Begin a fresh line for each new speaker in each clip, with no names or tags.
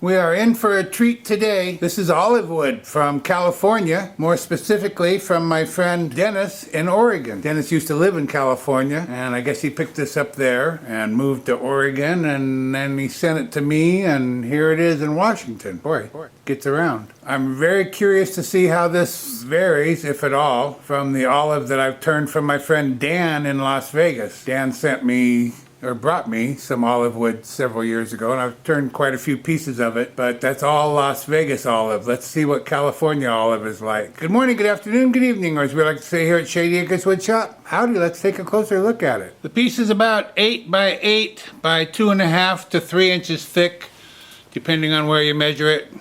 We are in for a treat today. This is olive wood from California, more specifically from my friend Dennis in Oregon. Dennis used to live in California, and I guess he picked this up there and moved to Oregon, and then he sent it to me, and here it is in Washington. Boy, gets around. I'm very curious to see how this varies, if at all, from the olive that I've turned from my friend Dan in Las Vegas. Dan sent me or brought me some olive wood several years ago, and I've turned quite a few pieces of it, but that's all Las Vegas olive. Let's see what California olive is like. Good morning, good afternoon, good evening, or as we like to say here at Shady Acres Wood Shop, howdy, let's take a closer look at it. The piece is about 8 by 8 by 2.5 to 3 inches thick, depending on where you measure it.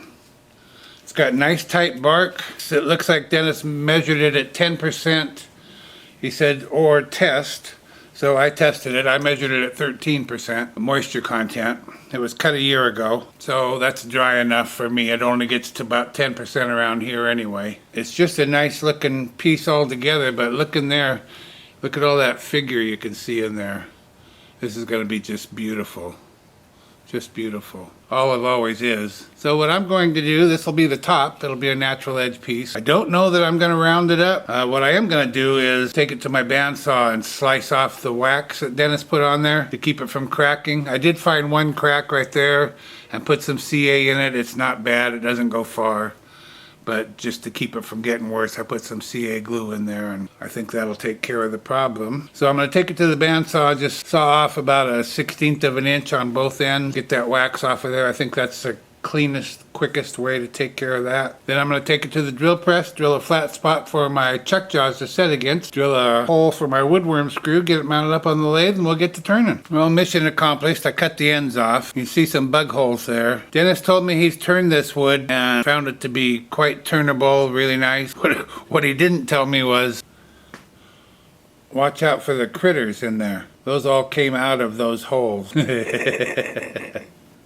It's got nice tight bark. So it looks like Dennis measured it at 10%. He said, or test. So I tested it. I measured it at 13% moisture content. It was cut a year ago, so that's dry enough for me. It only gets to about 10% around here anyway. It's just a nice looking piece altogether, but look in there. Look at all that figure you can see in there. This is going to be just beautiful. Just beautiful. Olive always is. So what I'm going to do, this will be the top. It'll be a natural edge piece. I don't know that I'm going to round it up. What I am going to do is take it to my bandsaw and slice off the wax that Dennis put on there to keep it from cracking. I did find one crack right there and put some CA in it. It's not bad. It doesn't go far. But just to keep it from getting worse, I put some CA glue in there, and I think that'll take care of the problem. So I'm going to take it to the bandsaw, just saw off about a 1/16 of an inch on both ends, get that wax off of there. I think that's the cleanest, quickest way to take care of that. Then I'm going to take it to the drill press, drill a flat spot for my chuck jaws to set against, drill a hole for my woodworm screw, get it mounted up on the lathe, and we'll get to turning. Well, mission accomplished. I cut the ends off. You see some bug holes there. Dennis told me he's turned this wood and found it to be quite turnable, really nice. What he didn't tell me was, watch out for the critters in there. Those all came out of those holes.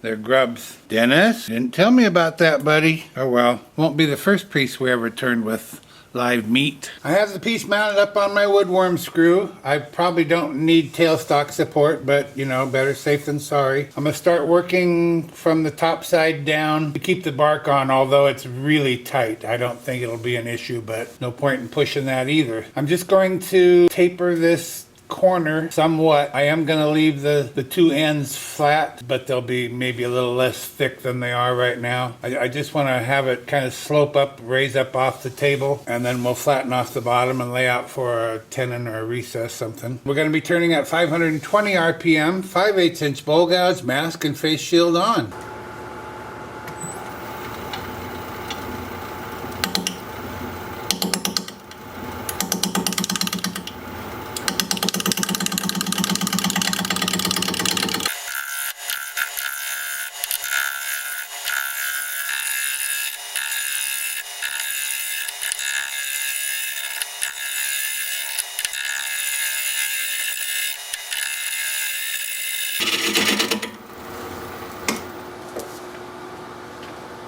They're grubs. Dennis, didn't tell me about that, buddy. Oh well, won't be the first piece we ever turned with live meat. I have the piece mounted up on my woodworm screw. I probably don't need tailstock support, but you know, better safe than sorry. I'm gonna start working from the top side down to keep the bark on, although it's really tight. I don't think it'll be an issue, but no point in pushing that either. I'm just going to taper this corner somewhat. I am going to leave the two ends flat, but they'll be maybe a little less thick than they are right now. I just want to have it kind of slope up, raise up off the table, and then we'll flatten off the bottom and lay out for a tenon or a recess, something. We're going to be turning at 520 RPM, 5/8 inch bowl gouge, mask and face shield on.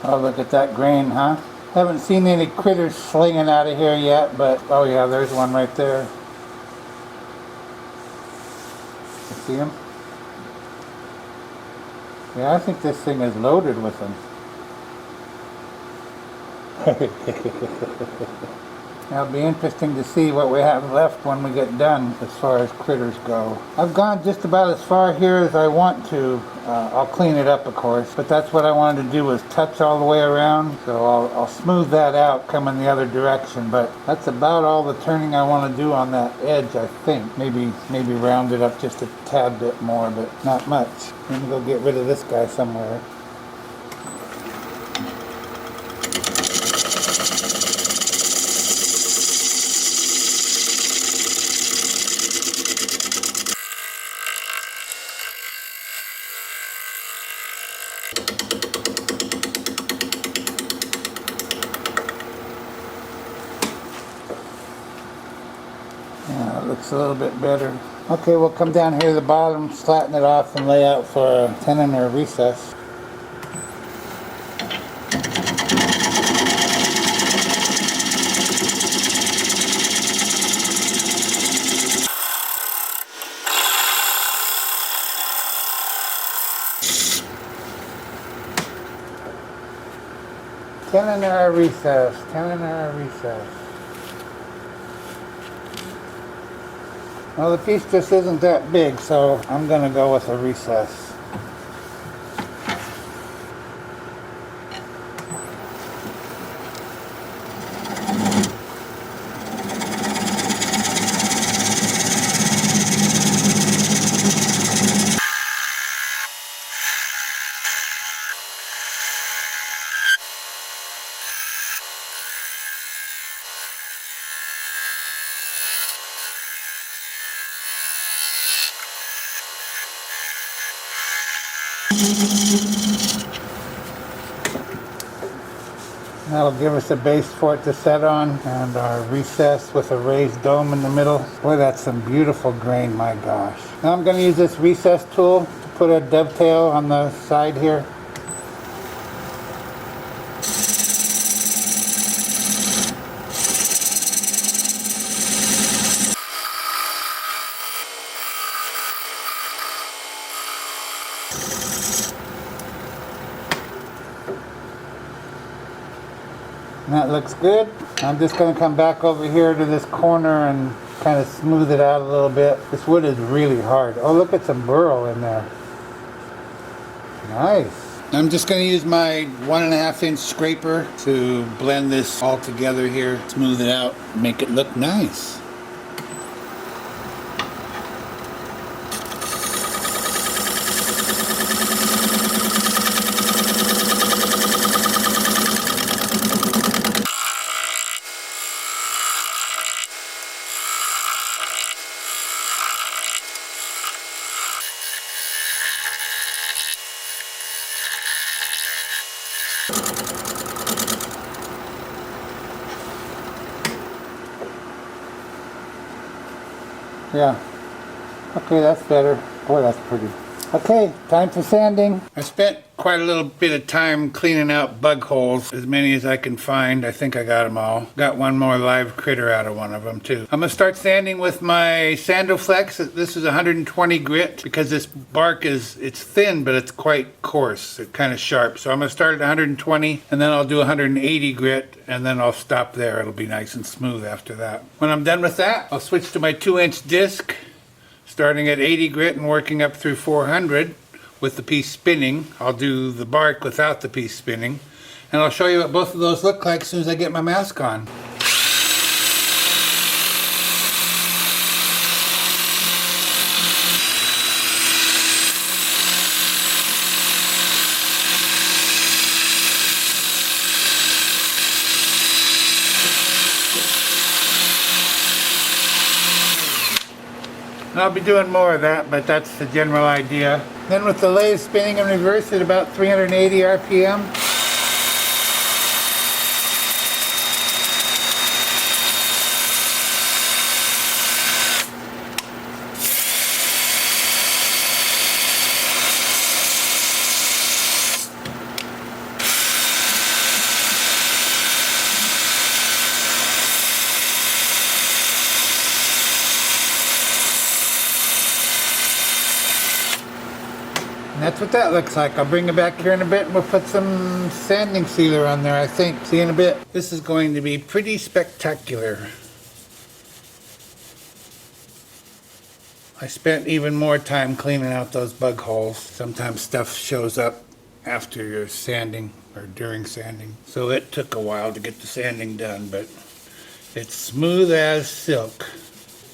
Oh, look at that grain, huh? Haven't seen any critters slinging out of here yet, but oh yeah, there's one right there. You see him? Yeah, I think this thing is loaded with them. It'll be interesting to see what we have left when we get done as far as critters go. I've gone just about as far here as I want to. I'll clean it up, of course, but that's what I wanted to do, was touch all the way around. So I'll smooth that out coming the other direction, but that's about all the turning I want to do on that edge, I think. Maybe round it up just a tad bit more, but not much. Let me go get rid of this guy somewhere. Yeah, it looks a little bit better. Okay, we'll come down here to the bottom, flatten it off, and lay out for a tenon or a recess. 10 in our recess, 10 in our recess. Well, the piece just isn't that big, so I'm gonna go with a recess. That'll give us a base for it to set on, and our recess with a raised dome in the middle. Boy, that's some beautiful grain, my gosh. Now I'm going to use this recess tool to put a dovetail on the side here. And that looks good. I'm just going to come back over here to this corner and kind of smooth it out a little bit. This wood is really hard. Oh, look at some burl in there. Nice. I'm just going to use my 1.5 inch scraper to blend this all together here, smooth it out, make it look nice. Yeah. Okay, that's better. Boy, that's pretty. Okay, time for sanding. I spent quite a little bit of time cleaning out bug holes, as many as I can find. I think I got them all. Got one more live critter out of one of them too. I'm gonna start sanding with my Sandoflex. This is 120 grit because this bark it's thin, but it's quite coarse. It's kind of sharp. So I'm gonna start at 120, and then I'll do 180 grit, and then I'll stop there. It'll be nice and smooth after that. When I'm done with that, I'll switch to my 2-inch disc, starting at 80 grit and working up through 400 with the piece spinning. I'll do the bark without the piece spinning, and I'll show you what both of those look like as soon as I get my mask on. I'll be doing more of that, but that's the general idea. Then with the lathe spinning in reverse at about 380 RPM. And that's what that looks like. I'll bring it back here in a bit and we'll put some sanding sealer on there, I think. See you in a bit. This is going to be pretty spectacular. I spent even more time cleaning out those bug holes. Sometimes stuff shows up after you're sanding or during sanding. So it took a while to get the sanding done, but it's smooth as silk.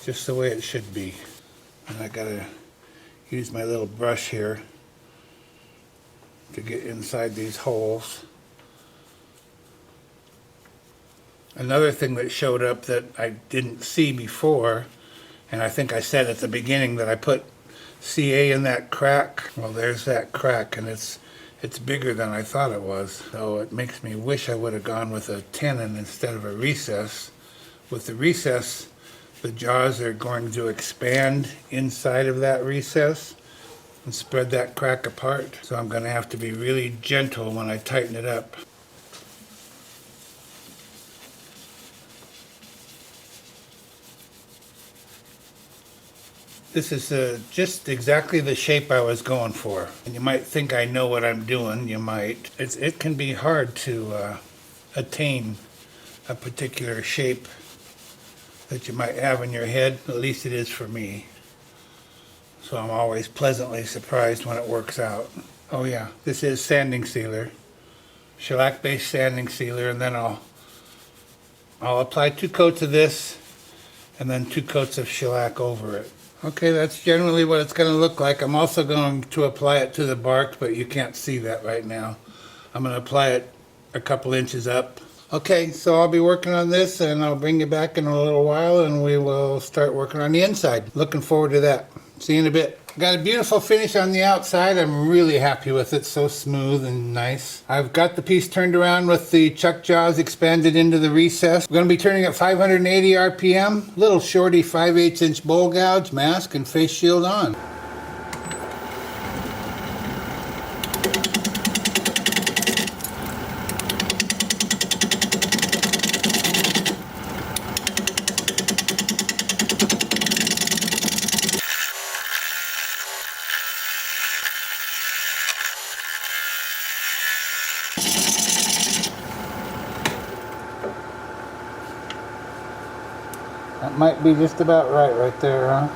Just the way it should be. And I gotta use my little brush here to get inside these holes. Another thing that showed up that I didn't see before, and I think I said at the beginning that I put CA in that crack. Well, there's that crack, and it's bigger than I thought it was. So it makes me wish I would have gone with a tenon instead of a recess. With the recess, the jaws are going to expand inside of that recess and spread that crack apart. So I'm going to have to be really gentle when I tighten it up. This is just exactly the shape I was going for. And you might think I know what I'm doing. You might. It can be hard to attain a particular shape that you might have in your head. At least it is for me. So I'm always pleasantly surprised when it works out. Oh yeah, this is sanding sealer. Shellac based sanding sealer, and then I'll apply 2 coats of this and then 2 coats of shellac over it. Okay, that's generally what it's going to look like. I'm also going to apply it to the bark, but you can't see that right now. I'm going to apply it a couple inches up. Okay, so I'll be working on this and I'll bring you back in a little while and we will start working on the inside. Looking forward to that. See you in a bit. Got a beautiful finish on the outside. I'm really happy with it. So smooth and nice. I've got the piece turned around with the chuck jaws expanded into the recess. We're going to be turning at 580 RPM. Little shorty 5/8 inch bowl gouge, mask, and face shield on. That might be just about right there, huh?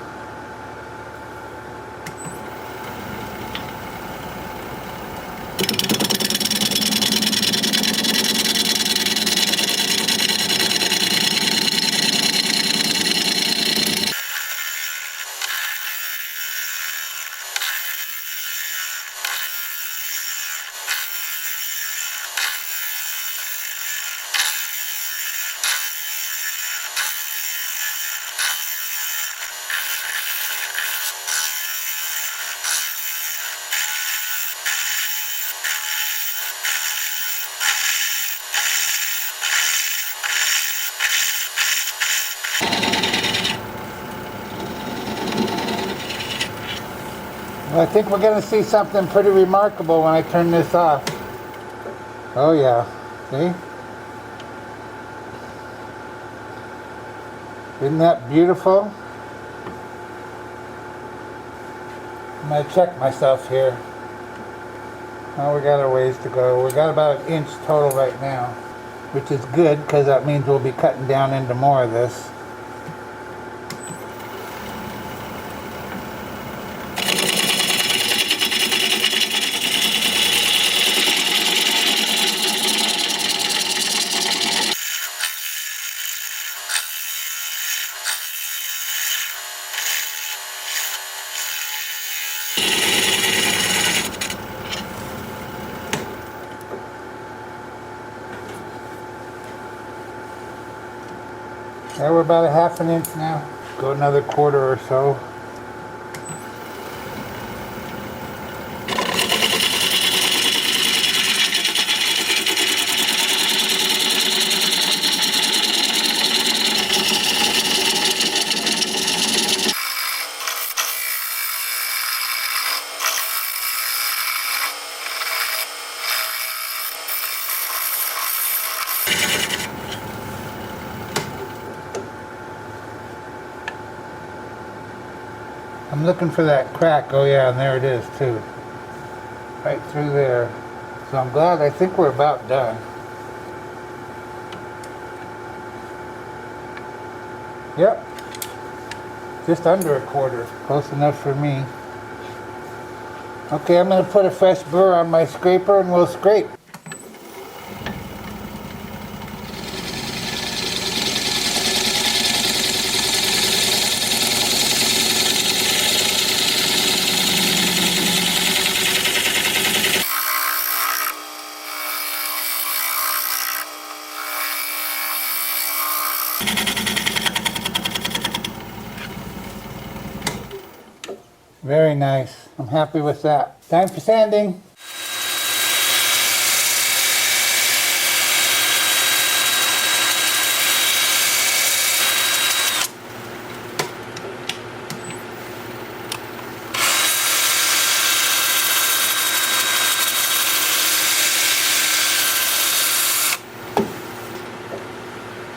Well, I think we're going to see something pretty remarkable when I turn this off. Oh yeah, see? Isn't that beautiful? I'm going to check myself here. Oh, we got a ways to go. We got about 1 inch total right now, which is good because that means we'll be cutting down into more of this. Yeah, we're about a 1/2 inch now. Go another 1/4 or so. I'm looking for that crack. Oh yeah, and there it is too. Right through there. So I'm glad. I think we're about done. Yep. Just under a 1/4. Close enough for me. Okay, I'm going to put a fresh burr on my scraper and we'll scrape. Very nice. I'm happy with that. Time for sanding.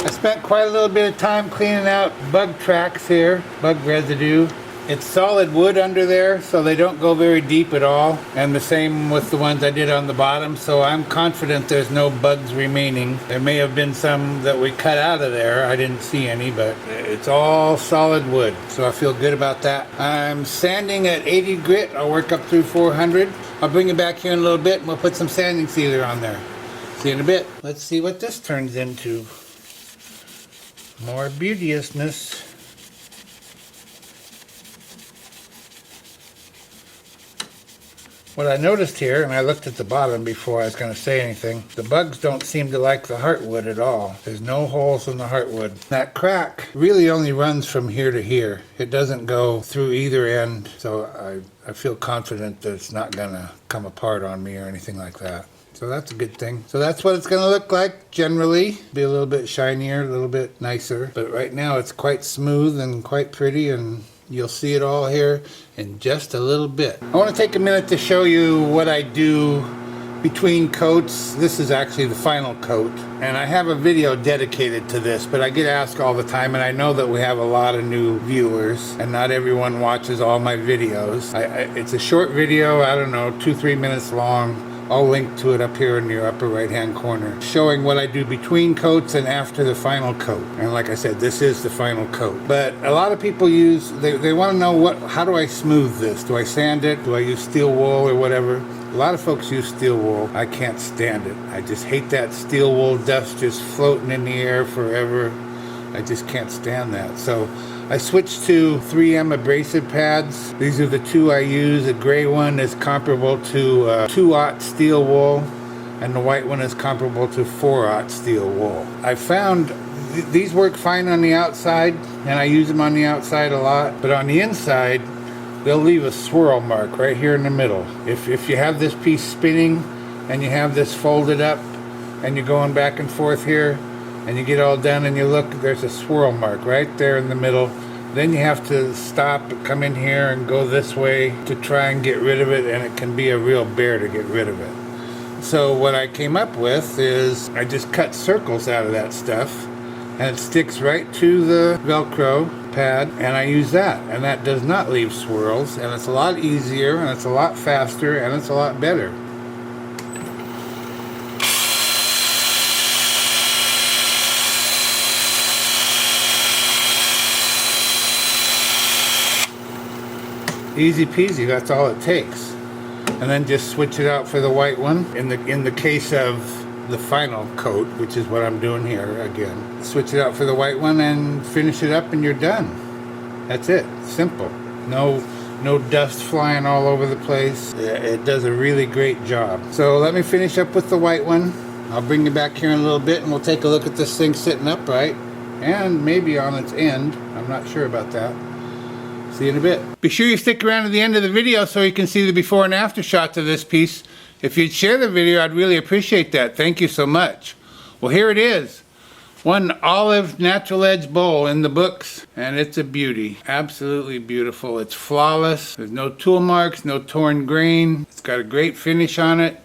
I spent quite a little bit of time cleaning out bug tracks here, bug residue, It's solid wood under there, so they don't go very deep at all. And the same with the ones I did on the bottom, so I'm confident there's no bugs remaining. There may have been some that we cut out of there. I didn't see any, but it's all solid wood, so I feel good about that. I'm sanding at 80 grit. I'll work up through 400. I'll bring it back here in a little bit and we'll put some sanding sealer on there. See you in a bit. Let's see what this turns into. More beauteousness. What I noticed here, and I looked at the bottom before I was going to say anything, the bugs don't seem to like the heartwood at all. There's no holes in the heartwood. That crack really only runs from here to here. It doesn't go through either end, so I feel confident that it's not going to come apart on me or anything like that. So that's a good thing. So that's what it's going to look like generally. Be a little bit shinier, a little bit nicer. But right now it's quite smooth and quite pretty, and you'll see it all here in just a little bit. I want to take a minute to show you what I do between coats. This is actually the final coat, and I have a video dedicated to this, but I get asked all the time, and I know that we have a lot of new viewers and not everyone watches all my videos. It's a short video, I don't know, 2-3 minutes long. I'll link to it up here in your upper right hand corner, showing what I do between coats and after the final coat. And like I said, this is the final coat. But a lot of people they want to know how do I smooth this? Do I sand it? Do I use steel wool or whatever? A lot of folks use steel wool. I can't stand it. I just hate that steel wool dust just floating in the air forever. I just can't stand that. So I switched to 3M abrasive pads. These are the two I use. The gray one is comparable to 2/0 steel wool, and the white one is comparable to 4/0 steel wool. I found these work fine on the outside, and I use them on the outside a lot, but on the inside, they'll leave a swirl mark right here in the middle. If you have this piece spinning, and you have this folded up, and you're going back and forth here, and you get all done and you look, there's a swirl mark right there in the middle. Then you have to stop, come in here and go this way to try and get rid of it, and it can be a real bear to get rid of it. So what I came up with is I just cut circles out of that stuff, and it sticks right to the Velcro pad, and I use that, and that does not leave swirls, and it's a lot easier, and it's a lot faster, and it's a lot better. Easy peasy, that's all it takes. And then just switch it out for the white one. In the case of the final coat, which is what I'm doing here again. Switch it out for the white one and finish it up and you're done. That's it. Simple. No dust flying all over the place. It does a really great job. So let me finish up with the white one. I'll bring you back here in a little bit and we'll take a look at this thing sitting upright. And maybe on its end. I'm not sure about that. See you in a bit. Be sure you stick around to the end of the video so you can see the before and after shots of this piece. If you'd share the video, I'd really appreciate that. Thank you so much. Well, here it is. One olive natural edge bowl in the books, and it's a beauty. Absolutely beautiful. It's flawless. There's no tool marks, no torn grain. It's got a great finish on it.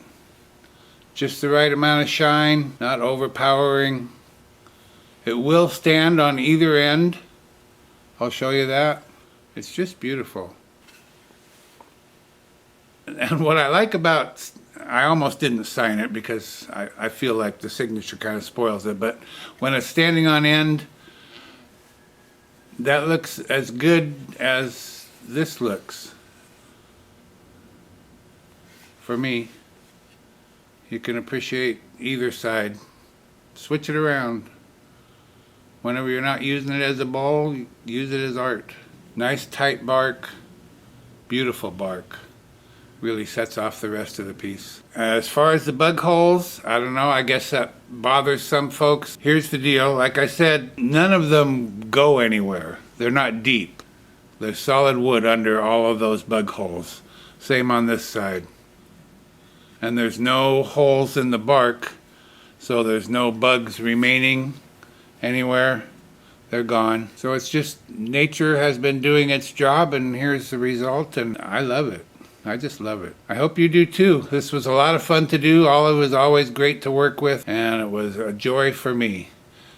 Just the right amount of shine, not overpowering. It will stand on either end. I'll show you that. It's just beautiful. And what I like about, I almost didn't sign it because I feel like the signature kind of spoils it, but when it's standing on end, that looks as good as this looks. For me, you can appreciate either side. Switch it around. Whenever you're not using it as a bowl, use it as art. Nice tight bark, beautiful bark. Really sets off the rest of the piece. As far as the bug holes, I don't know, I guess that bothers some folks. Here's the deal, like I said, none of them go anywhere. They're not deep. There's solid wood under all of those bug holes. Same on this side. And there's no holes in the bark, so there's no bugs remaining anywhere. They're gone. So it's just nature has been doing its job, and here's the result, and I love it. I just love it. I hope you do too. This was a lot of fun to do. Olive was always great to work with, and it was a joy for me.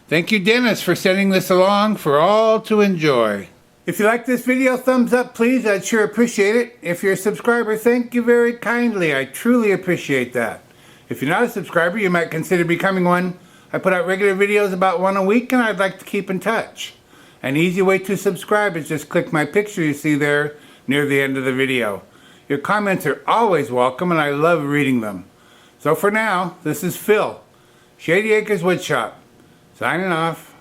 Thank you, Dennis, for sending this along for all to enjoy. If you like this video, thumbs up please, I'd sure appreciate it. If you're a subscriber, thank you very kindly, I truly appreciate that. If you're not a subscriber, you might consider becoming one. I put out regular videos about one a week and I'd like to keep in touch. An easy way to subscribe is just click my picture you see there near the end of the video. Your comments are always welcome and I love reading them. So for now, this is Phil, Shady Acres Woodshop, signing off.